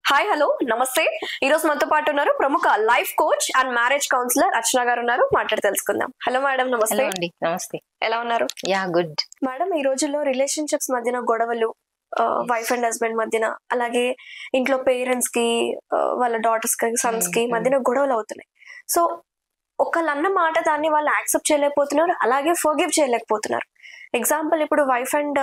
Hi hello నమస్తే. ఈ రోజు మనతో పాటు ఉన్నారు ప్రముఖ life coach and marriage counsellor Archana garu ఉన్నారు. మాట్లాడి తెలుసుకుందాం. హలో మేడం, నమస్తే. నమస్తే. ఎలా ఉన్నారు? యా గుడ్ మేడం, ఈ రోజుల్లో రిలేషన్షిప్స్ మధ్యన గొడవలు, వైఫ్ అండ్ హస్బెండ్ మధ్యన, అలాగే ఇంట్లో పేరెంట్స్ కి వాళ్ళ డాటర్స్ కి సన్స్ కి మధ్యన గొడవలు అవుతున్నాయి. సో ఒకళ్ళు అన్న మాట దాన్ని వాళ్ళు యాక్సెప్ట్ చేయలేకపోతున్నారు, అలాగే ఫర్గివ్ చేయలేకపోతున్నారు. ఎగ్జాంపుల్, ఇప్పుడు వైఫ్ అండ్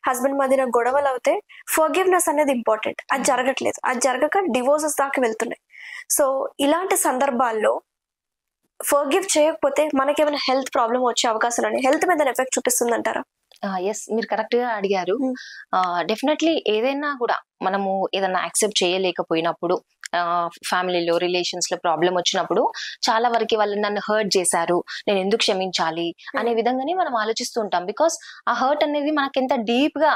హస్బెండ్ మధ్యన గొడవలు అవుతే ఫర్గివ్నెస్ అనేది ఇంపార్టెంట్. అది జరగట్లేదు, అది జరగక డివోర్సెస్ దాకా వెళ్తున్నాయి. సో ఇలాంటి సందర్భాల్లో ఫర్గివ్ చేయకపోతే మనకేమైనా హెల్త్ ప్రాబ్లం వచ్చే అవకాశాలు ఉన్నాయి. హెల్త్ మీద ఎఫెక్ట్ చూపిస్తుంది అంటారా? ఎస్, మీరు కరెక్ట్ గా అడిగారు. డెఫినెట్లీ ఏదైనా కూడా మనము ఏదైనా యాక్సెప్ట్ చేయలేకపోయినప్పుడు, ఫ్యామిలీలో రిలేషన్స్ లో ప్రాబ్లం వచ్చినప్పుడు చాలా వరకు వాళ్ళు నన్ను హర్ట్ చేశారు, నేను ఎందుకు క్షమించాలి అనే విధంగానే మనం ఆలోచిస్తూ ఉంటాం. బికాస్ ఆ హర్ట్ అనేది మనకి ఎంత డీప్ గా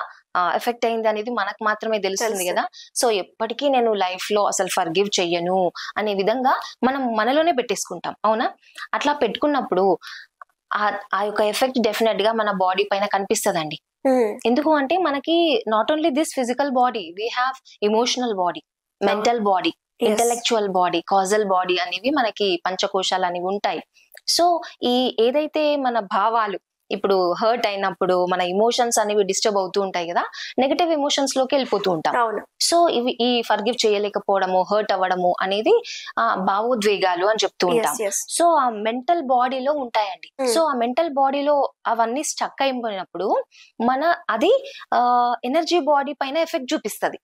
ఎఫెక్ట్ అయింది అనేది మనకు మాత్రమే తెలుస్తుంది కదా. సో ఎప్పటికీ నేను లైఫ్ లో అసలు ఫర్గివ్ చెయ్యను అనే విధంగా మనం మనలోనే పెట్టేసుకుంటాం. అవునా? అట్లా పెట్టుకున్నప్పుడు ఆ యొక్క ఎఫెక్ట్ డెఫినెట్ గా మన బాడీ పైన కనిపిస్తదండి. ఎందుకు అంటే మనకి not only this physical body, we have emotional body, mental body, intellectual body, causal body అనేవి మనకి పంచకోశాలు అనేవి ఉంటాయి. సో ఈ ఏదైతే మన భావాలు ఇప్పుడు హర్ట్ అయినప్పుడు మన ఎమోషన్స్ అనేవి డిస్టర్బ్ అవుతూ ఉంటాయి కదా, నెగటివ్ ఎమోషన్స్ లోకి వెళ్ళిపోతూ ఉంటాం. సో ఇవి ఈ ఫర్గివ్ చేయలేకపోవడము, హర్ట్ అవ్వడము అనేది భావోద్వేగాలు అని చెప్తూ ఉంటాం. సో ఆ మెంటల్ బాడీలో ఉంటాయండి. సో ఆ మెంటల్ బాడీలో అవన్నీ స్టక్ అయిపోయినప్పుడు అది ఎనర్జీ బాడీ పైన ఎఫెక్ట్ చూపిస్తుంది.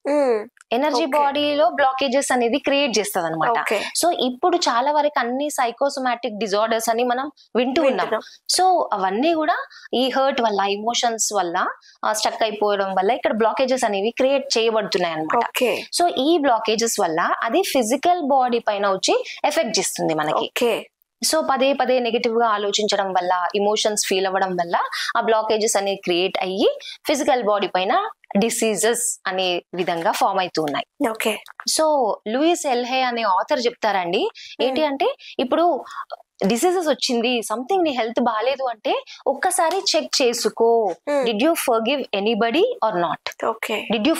ఎనర్జీ బాడీలో బ్లాకేజెస్ అనేది క్రియేట్ చేస్తుంది అనమాట. సో ఇప్పుడు చాలా వరకు అన్ని సైకోసోమాటిక్ డిజార్డర్స్ అని మనం వింటూ ఉన్నాం. సో అవన్నీ కూడా ఈ హర్ట్ వల్ల, ఎమోషన్స్ వల్ల స్టక్ అయిపోవడం వల్ల ఇక్కడ బ్లాకేజెస్ అనేవి క్రియేట్ చేయబడుతున్నాయి అనమాట. సో ఈ బ్లాకేజెస్ వల్ల అది ఫిజికల్ బాడీ పైన వచ్చి ఎఫెక్ట్ చేస్తుంది మనకి. సో పదే పదే నెగటివ్ గా ఆలోచించడం వల్ల, ఇమోషన్స్ ఫీల్ అవ్వడం వల్ల ఆ బ్లాకేజెస్ అనేవి క్రియేట్ అయ్యి ఫిజికల్ బాడీ పైన డిసీజెస్ అనే విధంగా ఫామ్ అవుతూ ఉన్నాయి. సో లూయిస్ ఎల్హే అనే ఆథర్ చెప్తారండి, ఏంటి అంటే ఇప్పుడు డిసీజెస్ వచ్చింది, సంథింగ్ నీ హెల్త్ బాగాలేదు అంటే ఒక్కసారి చెక్ చేసుకో. Did you forgive anybody or not? Did you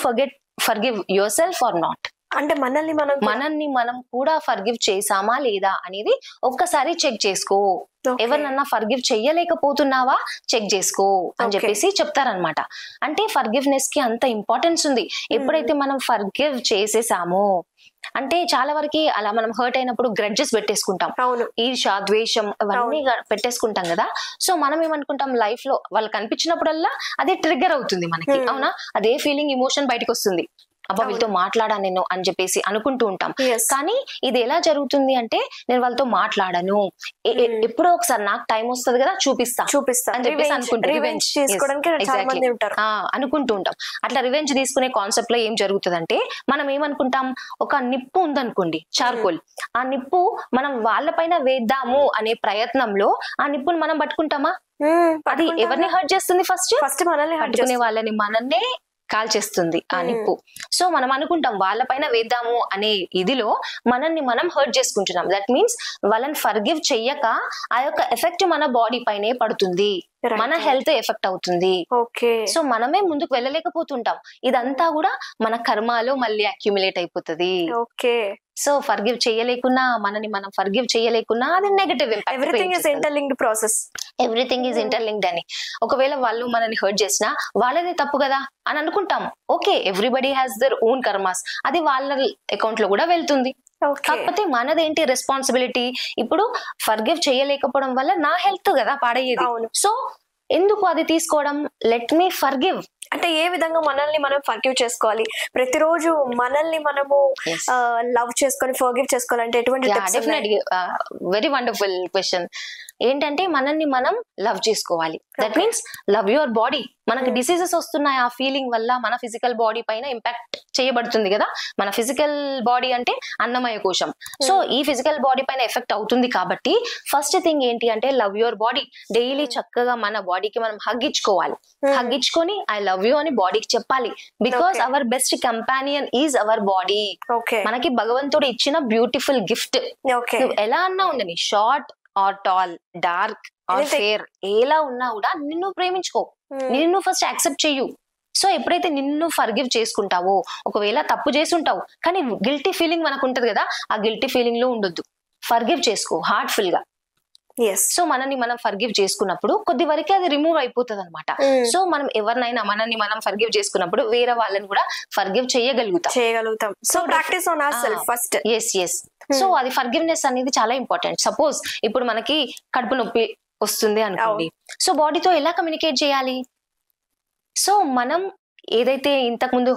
forgive yourself or not? అంటే మనల్ని మనం కూడా ఫర్గివ్ చేసామా లేదా అనేది ఒక్కసారి చెక్ చేసుకో. ఎవరినన్నా ఫర్గివ్ చెయ్యలేకపోతున్నావా చెక్ చేసుకో అని చెప్పేసి చెప్తారనమాట. అంటే ఫర్గివ్నెస్ కి అంత ఇంపార్టెన్స్ ఉంది. ఎప్పుడైతే మనం ఫర్గివ్ చేసేసామో అంటే చాలా వరకు అలా మనం హర్ట్ అయినప్పుడు గ్రడ్జెస్ పెట్టేసుకుంటాం, ఈర్ష, ద్వేషం అవన్నీ పెట్టేసుకుంటాం కదా. సో మనం ఏమనుకుంటాం, లైఫ్ లో వాళ్ళు కనిపించినప్పుడల్లా అదే ట్రిగ్గర్ అవుతుంది మనకి. అవునా? అదే ఫీలింగ్, ఎమోషన్ బయటకు వస్తుంది. అబ్బా వీళ్ళతో మాట్లాడా నేను అని చెప్పేసి అనుకుంటూ ఉంటాం. కానీ ఇది ఎలా జరుగుతుంది అంటే, నేను వాళ్ళతో మాట్లాడను, ఎప్పుడో ఒకసారి నాకు టైం వస్తుంది కదా చూపిస్తా అని చెప్పేసి అనుకుంటూ ఉంటాం. అట్లా రివెంజ్ తీసుకునే కాన్సెప్ట్ లో ఏం జరుగుతుందంటే, మనం ఏమనుకుంటాం, ఒక నిప్పు ఉందనుకోండి, చార్కోల్, ఆ నిప్పు మనం వాళ్ళపైన వేద్దాము అనే ప్రయత్నంలో ఆ నిప్పును మనం పట్టుకుంటామా? అది ఎవరిని హర్ట్ చేస్తుంది? ఫస్ట్ మనల్ని పట్టుకునే వాళ్ళని, మనల్నే కాల్ చేస్తుంది ఆ నిప్పు. సో మనం అనుకుంటాం వాళ్ళపైన వేద్దాము అనే ఇదిలో మనల్ని మనం హర్ట్ చేసుకుంటున్నాం. దట్ మీన్స్ వాళ్ళని ఫర్గివ్ చెయ్యక ఆ యొక్క ఎఫెక్ట్ మన బాడీ పైనే పడుతుంది, మన హెల్త్ ఎఫెక్ట్ అవుతుంది. సో మనమే ముందుకు వెళ్ళలేకపోతుంటాం. ఇదంతా కూడా మన కర్మలో మళ్ళీ అక్యుములేట్ అయిపోతుంది. సో ఫర్గివ్ చేయలేకున్నా, మనని మనం ఫర్గివ్ చేయలేకున్నా అది negative impact. Everything is interlinked process. Everything is interlinked అని. ఒకవేళ వాళ్ళు మనని హర్ట్ చేసినా వాళ్ళదే తప్పు కదా అని అనుకుంటాం. Okay, everybody has their own karmas, అది వాళ్ళ అకౌంట్ లో కూడా వెళ్తుంది. కాకపోతే మనదేంటి రెస్పాన్సిబిలిటీ? ఇప్పుడు ఫర్గివ్ చేయలేకపోవడం వల్ల నా హెల్త్ కదా పాడయ్యేది. సో ఎందుకు అది తీసుకోవడం? Let me forgive. అంటే ఏ విధంగా మనల్ని మనం ఫర్గివ్ చేసుకోవాలి? ప్రతిరోజు మనల్ని మనము లవ్ చేసుకొని ఫర్గివ్ చేసుకోవాలంటే ఎటువంటి tips? Definitely very wonderful question. ఏంటంటే మనల్ని మనం లవ్ చేసుకోవాలి. That means love your body. మనకి డిసీజెస్ వస్తున్నాయి ఆ ఫీలింగ్ వల్ల, మన ఫిజికల్ బాడీ పైన ఇంపాక్ట్ చేయబడుతుంది కదా. మన ఫిజికల్ బాడీ అంటే అన్నమయ కోశం. సో ఈ ఫిజికల్ బాడీ పైన ఎఫెక్ట్ అవుతుంది కాబట్టి ఫస్ట్ థింగ్ ఏంటి అంటే, లవ్ యువర్ బాడీ. డైలీ చక్కగా మన బాడీకి మనం హగ్ ఇచ్చుకోవాలి. హగ్ ఇచ్చుకొని ఐ లవ్ యూ అని బాడీకి చెప్పాలి. Because our best companion is our body. మనకి భగవంతుడు ఇచ్చిన బ్యూటిఫుల్ గిఫ్ట్. ఎలా అన్నా ఉండని, short or tall, dark or fair, ఎలా ఉన్నా కూడా నిన్ను ప్రేమించుకో, నిన్ను ఫస్ట్ యాక్సెప్ట్ చెయ్యు. సో ఎప్పుడైతే నిన్ను ఫర్గివ్ చేసుకుంటావో, ఒకవేళ తప్పు చేసి ఉంటావు కానీ గిల్టీ ఫీలింగ్ మనకు ఉంటది కదా, ఆ గిల్టీ ఫీలింగ్ లో ఉండొద్దు. ఫర్గివ్ చేసుకో హార్ట్ఫుల్ గా. సో మనల్ని మనం ఫర్గివ్ చేసుకున్నప్పుడు కొద్ది వరకే అది రిమూవ్ అయిపోతుంది అనమాట. సో మనం ఎవరినైనా మనల్ని మనం ఫర్గివ్ చేసుకున్నప్పుడు వేరే వాళ్ళని కూడా ఫర్గివ్ చేయగలుగుతాం. So practice on our self first. Yes. So అది ఫర్గివ్నెస్ అనేది చాలా ఇంపార్టెంట్. సపోజ్ ఇప్పుడు మనకి కడుపు నొప్పి వస్తుంది అనుకోండి, సో బాడీతో ఎలా కమ్యూనికేట్ చేయాలి? సో మనం ఏదైతే ఇంతకు ముందు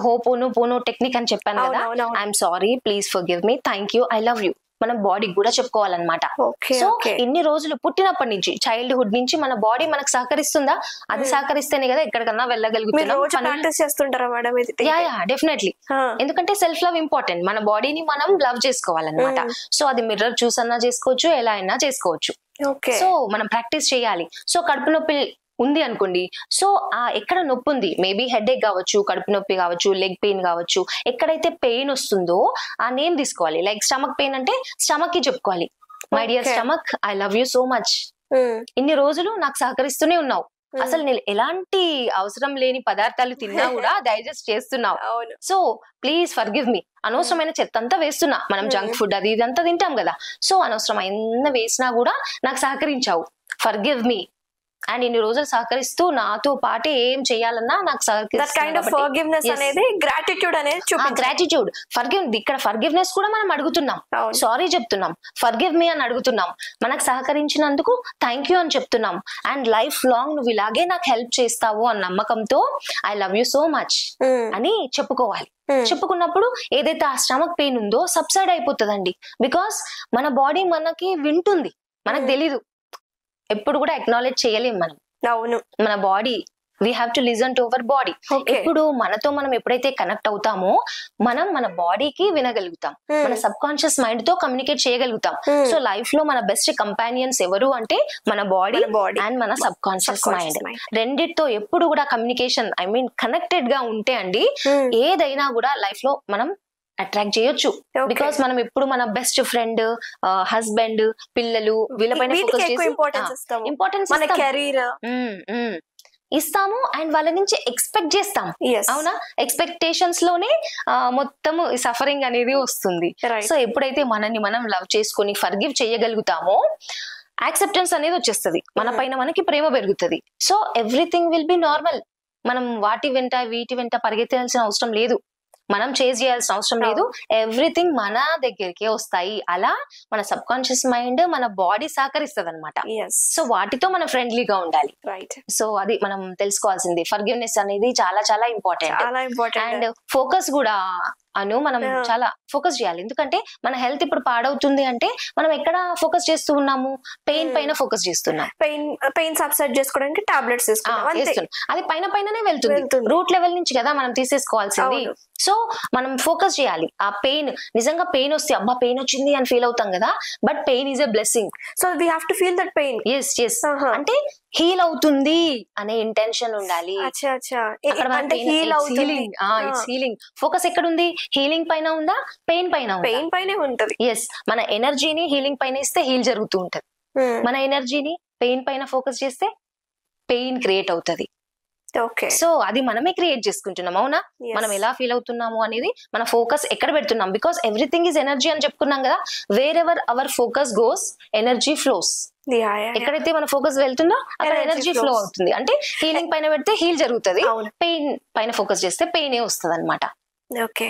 పోనో టెక్నిక్ అని చెప్పాను కదా, I'm sorry, please forgive me, thank you, I love you, మనం బాడీకి కూడా చెప్పుకోవాలన్నమాట. సో ఇన్ని రోజులు పుట్టినప్పటి నుంచి, చైల్డ్హుడ్ నుంచి మన బాడీ మనకు సహకరిస్తుందా? అది సహకరిస్తేనే కదా ఎక్కడికన్నా వెళ్ళగలుగుతున్నాం. డెఫినెట్లీ. ఎందుకంటే సెల్ఫ్ లవ్ ఇంపార్టెంట్. మన బాడీని మనం లవ్ చేసుకోవాలన్నమాట. సో అది మిర్రర్ చూసన్నా చేసుకోవచ్చు, ఎలా అయినా చేసుకోవచ్చు. సో మనం ప్రాక్టీస్ చేయాలి. సో కడుపు నొప్పి ఉంది అనుకోండి, సో ఆ ఎక్కడ నొప్పి ఉంది, మేబీ హెడ్ ఏక్ కావచ్చు, కడుపు నొప్పి కావచ్చు, లెగ్ పెయిన్ కావచ్చు, ఎక్కడైతే పెయిన్ వస్తుందో ఆ నేమ్ తీసుకోవాలి. లైక్ స్టమక్ పెయిన్ అంటే స్టమక్ కి చెప్పుకోవాలి, my dear stomach, I love you so much, ఇన్ని రోజులు నాకు సహకరిస్తూనే ఉన్నావు, అసలు నేను ఎలాంటి అవసరం లేని పదార్థాలు తిన్నా కూడా డైజెస్ట్ చేస్తున్నావు, సో ప్లీజ్ ఫర్గివ్ మీ. అనవసరమైన చెత్త అంతా వేస్తున్నా, మనం జంక్ ఫుడ్ అది ఇదంతా తింటాం కదా, సో అనవసరమైన వేసినా కూడా నాకు సహకరించావు, ఫర్గివ్ మీ. అండ్ ఇన్ని రోజులు సహకరిస్తూ నాతో పాటే ఏం చేయాలన్నా నాకు గ్రాటిట్యూడ్. ఇక్కడ ఫర్గివ్నెస్ కూడా మనం అడుగుతున్నాం, సారీ చెప్తున్నాం, ఫర్గివ్ మీ అని అడుగుతున్నాం, మనకు సహకరించినందుకు థ్యాంక్ యూ అని చెప్తున్నాం. అండ్ లైఫ్ లాంగ్ నువ్వు ఇలాగే నాకు హెల్ప్ చేస్తావు అన్న నమ్మకంతో I love you so much అని చెప్పుకోవాలి. చెప్పుకున్నప్పుడు ఏదైతే ఆ స్టమక్ పెయిన్ ఉందో సబ్సైడ్ అయిపోతుందండి. బికాస్ మన బాడీ మనకి వింటుంది, మనకు తెలీదు, ఎప్పుడు కూడా అక్నాలెడ్జ్ చేయలేం మనం. అవును, మన body, we have to listen to our body. ఇప్పుడు మనతో మనం ఎప్పుడైతే కనెక్ట్ అవుతామో మనం మన బాడీకి వినగలుగుతాం, మన సబ్ కాన్షియస్ మైండ్ తో కమ్యూనికేట్ చేయగలుగుతాం. సో లైఫ్ లో మన బెస్ట్ కంపానియన్స్ ఎవరు అంటే మన బాడీ అండ్ మన సబ్ కాన్షియస్ మైండ్. రెండిటితో ఎప్పుడు కూడా కమ్యూనికేషన్, ఐ మీన్ కనెక్టెడ్ గా ఉంటే అండి ఏదైనా కూడా లైఫ్ లో మనం అట్రాక్ట్ చేయొచ్చు. బికాస్ మనం ఎప్పుడు మన బెస్ట్ ఫ్రెండ్, హస్బెండ్, పిల్లలు వీళ్ళపైన ఇంపార్టెన్స్ ఇస్తాము అండ్ వాళ్ళ నుంచి ఎక్స్పెక్ట్ చేస్తాం. అవునా, ఎక్స్పెక్టేషన్స్ లోనే మొత్తం సఫరింగ్ అనేది వస్తుంది. సో ఎప్పుడైతే మనల్ని మనం లవ్ చేసుకొని ఫర్గివ్ చేయగలుగుతామో యాక్సెప్టెన్స్ అనేది వచ్చేస్తుంది, మన పైన మనకి ప్రేమ పెరుగుతుంది. So everything will be normal. మనం వీటి వెంట పరిగెత్తాల్సిన అవసరం లేదు, మనం చేంజ్ చేయాల్సిన అవసరం లేదు, ఎవ్రీథింగ్ మన దగ్గరికే వస్తాయి. అలా మన సబ్ కాన్షియస్ మైండ్, మన బాడీ సహకరిస్తుంది అనమాట. సో వాటితో మనం ఫ్రెండ్లీగా ఉండాలి. సో అది మనం తెలుసుకోవాల్సింది. ఫర్గివ్నెస్ అనేది చాలా చాలా ఇంపార్టెంట్. అండ్ ఫోకస్ కూడా మనం చాలా ఫోకస్ చేయాలి. ఎందుకంటే మన హెల్త్ ఇప్పుడు పాడవుతుంది అంటే మనం ఎక్కడ ఫోకస్ చేస్తూ ఉన్నాము, పెయిన్ పైన ఫోకస్ చేస్తున్నాం. పెయిన్ సబ్సైడ్ చేసుకోవడానికి టాబ్లెట్స్ అది పైననే వెళ్తుంది, రూట్ లెవెల్ నుంచి కదా మనం తీసేసుకోవాల్సింది. సో మనం ఫోకస్ చేయాలి. ఆ పెయిన్, నిజంగా పెయిన్ వస్తే అబ్బా పెయిన్ వచ్చింది అని ఫీల్ అవుతాం కదా, but pain is a blessing. So we have to feel that pain. Yes అంటే హీల్ అవుతుంది అనే ఇంటెన్షన్ ఉండాలి. హీలింగ్ ఫోకస్ ఎక్కడ ఉంది? హీలింగ్ పైన ఉందా, పెయిన్ పైన? పెయిన్ పైనే ఉంటది. ఎస్, మన ఎనర్జీని హీలింగ్ పైన ఇస్తే హీల్ జరుగుతూ ఉంటది, మన ఎనర్జీని పెయిన్ పైన ఫోకస్ చేస్తే పెయిన్ క్రియేట్ అవుతది. సో అది మనమే క్రియేట్ చేసుకుంటున్నాం. అవునా, మనం ఎలా ఫీల్ అవుతున్నాము అనేది మన ఫోకస్ ఎక్కడ పెడుతున్నాం. బికాస్ ఎవ్రీథింగ్ ఈజ్ ఎనర్జీ అని చెప్పుకున్నాం కదా, wear ever our focus goes energy flows. ఎక్కడైతే మన ఫోకస్ వెళ్తుందో అక్కడ ఎనర్జీ ఫ్లో అవుతుంది. అంటే హీలింగ్ పైన పెడితే హీల్ జరుగుతుంది, పెయిన్ పైన ఫోకస్ చేస్తే పెయిన్ ఏ వస్తుంది అనమాట. ఓకే,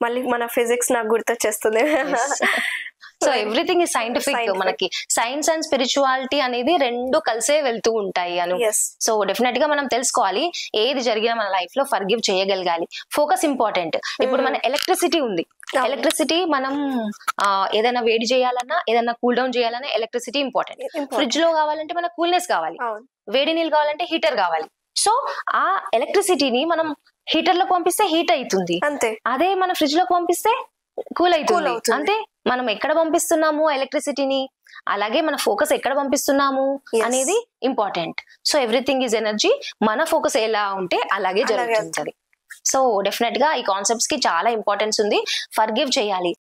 మళ్ళీ మన ఫిజిక్స్ నాకు గుర్తొచ్చేస్తుంది. So everything is scientific. మనకి సైన్స్ అండ్ స్పిరిచువాలిటీ అనేది రెండు కలిసే వెళ్తూ ఉంటాయి అను. సో డెఫినెట్ గా మనం తెలుసుకోవాలి, ఏది జరిగినా మన లైఫ్ లో ఫర్గివ్ చేయగలగాలి. Focus important. ఇప్పుడు మన ఎలక్ట్రిసిటీ ఉంది, ఎలక్ట్రిసిటీ మనం ఏదైనా వేడి చేయాలన్నా, ఏదైనా కూల్ డౌన్ చేయాలన్నా ఎలక్ట్రిసిటీ ఇంపార్టెంట్. ఫ్రిడ్జ్ లో కావాలంటే మనకు కూల్నెస్ కావాలి, వేడి నీళ్ళు కావాలంటే హీటర్ కావాలి. సో ఆ ఎలక్ట్రిసిటీని మనం హీటర్ లోకి పంపిస్తే హీట్ అవుతుంది, అంతే. అదే మన ఫ్రిడ్జ్ లోకి పంపిస్తే కూల్ అవుతుంది, అంతే. మనం ఎక్కడ పంపిస్తున్నాము ఎలక్ట్రిసిటీని, అలాగే మన ఫోకస్ ఎక్కడ పంపిస్తున్నాము అనేది important. So everything is energy. మన ఫోకస్ ఎలా ఉంటే అలాగే జరుగుతుంది. సో డెఫినెట్ గా ఈ కాన్సెప్ట్స్ కి చాలా ఇంపార్టెన్స్ ఉంది. ఫర్గివ్ చేయాలి.